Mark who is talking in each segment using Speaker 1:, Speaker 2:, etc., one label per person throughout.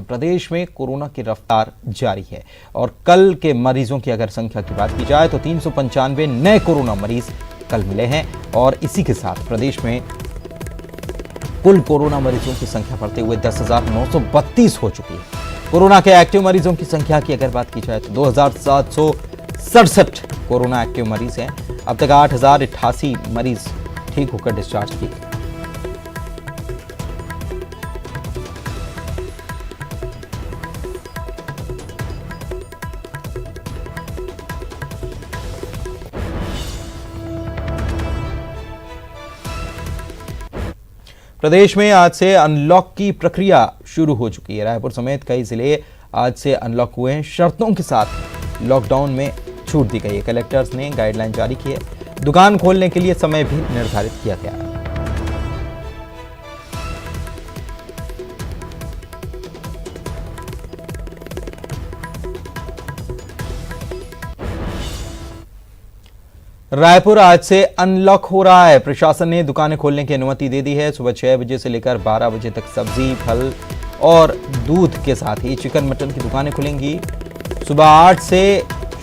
Speaker 1: प्रदेश में कोरोना की रफ्तार जारी है और कल के मरीजों की अगर संख्या की बात की जाए तो 395 नए कोरोना मरीज कल मिले हैं और इसी के साथ प्रदेश में कुल कोरोना मरीजों की संख्या बढ़ते हुए 10,932 हो चुकी है। कोरोना के एक्टिव मरीजों की संख्या की अगर बात की जाए तो 2,767 कोरोना एक्टिव मरीज हैं। अब तक 8,088 मरीज ठीक होकर डिस्चार्ज किए गए। प्रदेश में आज से अनलॉक की प्रक्रिया शुरू हो चुकी है। रायपुर समेत कई जिले आज से अनलॉक हुए हैं। शर्तों के साथ लॉकडाउन में छूट दी गई है। कलेक्टर्स ने गाइडलाइन जारी की है। दुकान खोलने के लिए समय भी निर्धारित किया गया है। रायपुर आज से अनलॉक हो रहा है। प्रशासन ने दुकानें खोलने की अनुमति दे दी है। सुबह 6 बजे से लेकर 12 बजे तक सब्जी, फल और दूध के साथ ही चिकन मटन की दुकानें खुलेंगी। सुबह 8 से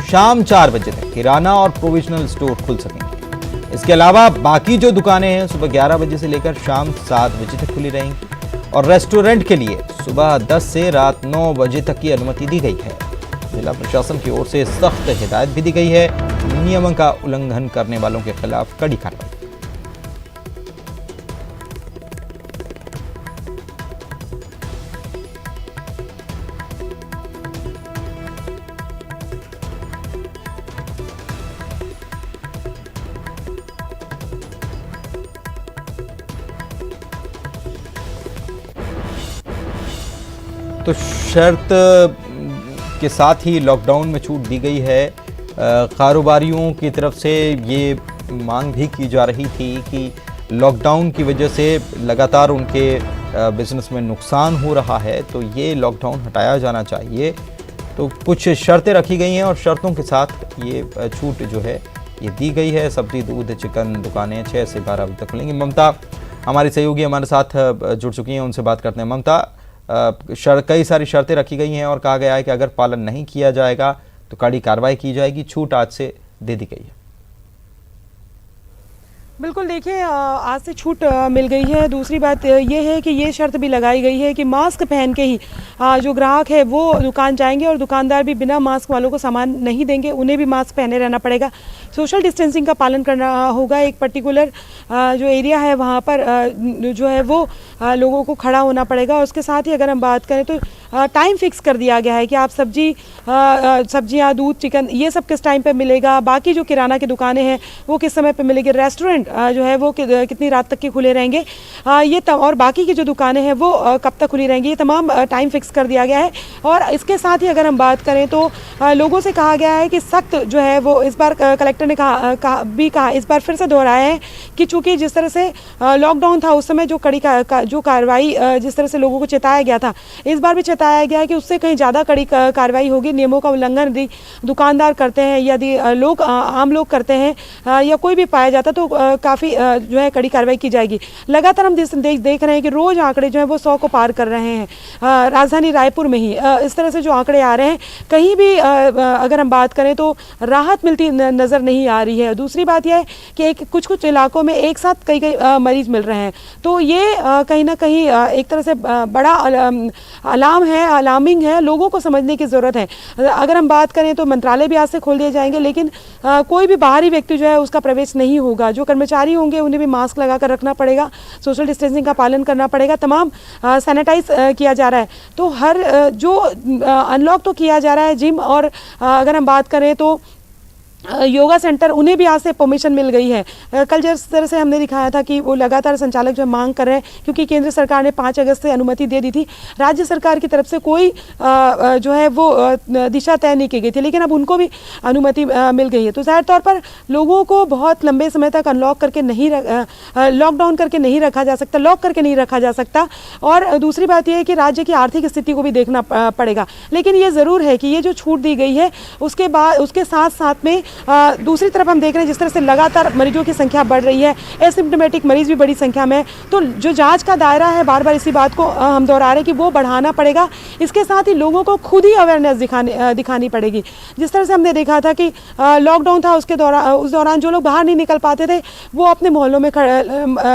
Speaker 1: शाम 4 बजे तक किराना और प्रोविजनल स्टोर खुल सकेंगे। इसके अलावा बाकी जो दुकानें हैं सुबह 11 बजे से लेकर शाम 7 बजे तक खुली रहेंगी और रेस्टोरेंट के लिए सुबह 10 से रात 9 बजे तक की अनुमति दी गई है। जिला प्रशासन की ओर से सख्त हिदायत भी दी गई है। नियमों का उल्लंघन करने वालों के खिलाफ कड़ी कार्रवाई। तो शर्त के साथ ही लॉकडाउन में छूट दी गई है। कारोबारियों की तरफ से ये मांग भी की जा रही थी कि लॉकडाउन की वजह से लगातार उनके बिजनेस में नुकसान हो रहा है, तो ये लॉकडाउन हटाया जाना चाहिए। तो कुछ शर्तें रखी गई हैं और शर्तों के साथ ये छूट जो है ये दी गई है। सब्जी, दूध, चिकन दुकानें 6 से 12 बजे तक खुलेंगी। ममता हमारी सहयोगी हमारे साथ जुड़ चुकी हैं, उनसे बात करते हैं। ममता, कई सारी शर्तें रखी गई हैं और कहा गया है कि अगर पालन नहीं किया जाएगा तो कड़ी कार्रवाई की जाएगी। छूट आज से दे दी गई है।
Speaker 2: बिल्कुल, देखिए आज से छूट मिल गई है। दूसरी बात ये है कि ये शर्त भी लगाई गई है कि मास्क पहन के ही जो ग्राहक है वो दुकान जाएंगे और दुकानदार भी बिना मास्क वालों को सामान नहीं देंगे, उन्हें भी मास्क पहने रहना पड़ेगा। सोशल डिस्टेंसिंग का पालन करना होगा। एक पर्टिकुलर जो एरिया है वहाँ पर जो है वो लोगों को खड़ा होना पड़ेगा। और उसके साथ ही अगर हम बात करें तो टाइम फिक्स कर दिया गया है कि आप सब्जियाँ, दूध, चिकन ये सब किस टाइम पे मिलेगा। बाकी जो किराना की दुकानें हैं वो किस समय पे मिलेगी। रेस्टोरेंट जो है वो कितनी रात तक के खुले रहेंगे, और बाकी की जो दुकानें हैं वो कब तक खुली रहेंगी, ये तमाम टाइम फिक्स कर दिया गया है। और इसके साथ ही अगर हम बात करें तो लोगों से कहा गया है कि सख्त जो है वो इस बार कलेक्टर ने कहा इस बार फिर से दोहराया है कि चूंकि जिस तरह से लॉकडाउन था उस समय जो कड़ी जो कार्रवाई जिस तरह से लोगों को चेताया गया था, इस बार भी चेताया गया है कि उससे कहीं ज़्यादा कड़ी कार्रवाई होगी। नियमों का उल्लंघन यदि दुकानदार करते हैं, यदि आम लोग करते हैं या कोई भी पाया जाता तो काफ़ी जो है कड़ी कार्रवाई की जाएगी। लगातार हम देख रहे हैं कि रोज़ आंकड़े जो है वो 100 को पार कर रहे हैं। राजधानी रायपुर में ही इस तरह से जो आंकड़े आ रहे हैं, कहीं भी अगर हम बात करें तो राहत मिलती नज़र नहीं आ रही है। दूसरी बात यह है कि कुछ इलाकों में एक साथ कई मरीज मिल रहे हैं, तो ये कहीं ना कहीं एक तरह से बड़ा अलार्मिंग है। लोगों को समझने की ज़रूरत है। अगर हम बात करें तो मंत्रालय भी आज से खोल दिए जाएंगे, लेकिन कोई भी बाहरी व्यक्ति जो है उसका प्रवेश नहीं होगा। जो कर्मचारी होंगे उन्हें भी मास्क लगाकर रखना पड़ेगा, सोशल डिस्टेंसिंग का पालन करना पड़ेगा, तमाम सैनिटाइज किया जा रहा है। तो हर जो अनलॉक तो किया जा रहा है। जिम और अगर हम बात करें तो योगा सेंटर, उन्हें भी आज से परमिशन मिल गई है। कल जिस तरह से हमने दिखाया था कि वो लगातार संचालक जो मांग कर रहे हैं, क्योंकि केंद्र सरकार ने 5 अगस्त से अनुमति दे दी थी। राज्य सरकार की तरफ से कोई जो है वो दिशा तय नहीं की गई थी, लेकिन अब उनको भी अनुमति मिल गई है। तो ज़ाहिर तौर पर लोगों को बहुत लंबे समय तक लॉकडाउन करके नहीं रखा जा सकता, लॉक करके नहीं रखा जा सकता। और दूसरी बात यह है कि राज्य की आर्थिक स्थिति को भी देखना पड़ेगा। लेकिन ये ज़रूर है कि ये जो छूट दी गई है उसके साथ साथ में दूसरी तरफ हम देख रहे हैं जिस तरह से लगातार मरीजों की संख्या बढ़ रही है, एसिम्प्टोमेटिक मरीज भी बड़ी संख्या में है, तो जो जांच का दायरा है, बार बार इसी बात को हम दोहरा रहे हैं कि वो बढ़ाना पड़ेगा। इसके साथ ही लोगों को खुद ही अवेयरनेस दिखानी पड़ेगी। जिस तरह से हमने देखा था कि लॉकडाउन था, उस दौरान जो लोग बाहर नहीं निकल पाते थे वो अपने मोहल्लों में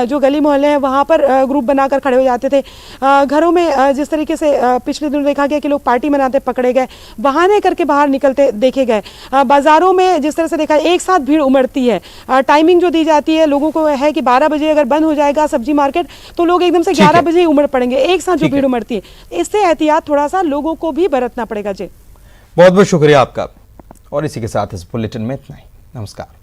Speaker 2: जो गली मोहल्ले हैं वहाँ पर ग्रुप बनाकर खड़े हो जाते थे। घरों में जिस तरीके से पिछले दिनों देखा गया कि लोग पार्टी मनाते पकड़े गए, बहाने करके बाहर निकलते देखे गए। बाजारों में जिस तरह से देखा एक साथ भीड़ उमड़ती है, टाइमिंग जो दी जाती है लोगों को है कि 12 बजे अगर बंद हो जाएगा सब्जी मार्केट तो लोग एकदम से 11 बजे ही उमड़ पड़ेंगे, एक साथ जो भीड़ उमड़ती है। इससे एहतियात थोड़ा सा लोगों को भी बरतना पड़ेगा। जी
Speaker 1: बहुत बहुत शुक्रिया आपका। और इसी के साथ इस बुलेटिन में इतना ही। नमस्कार।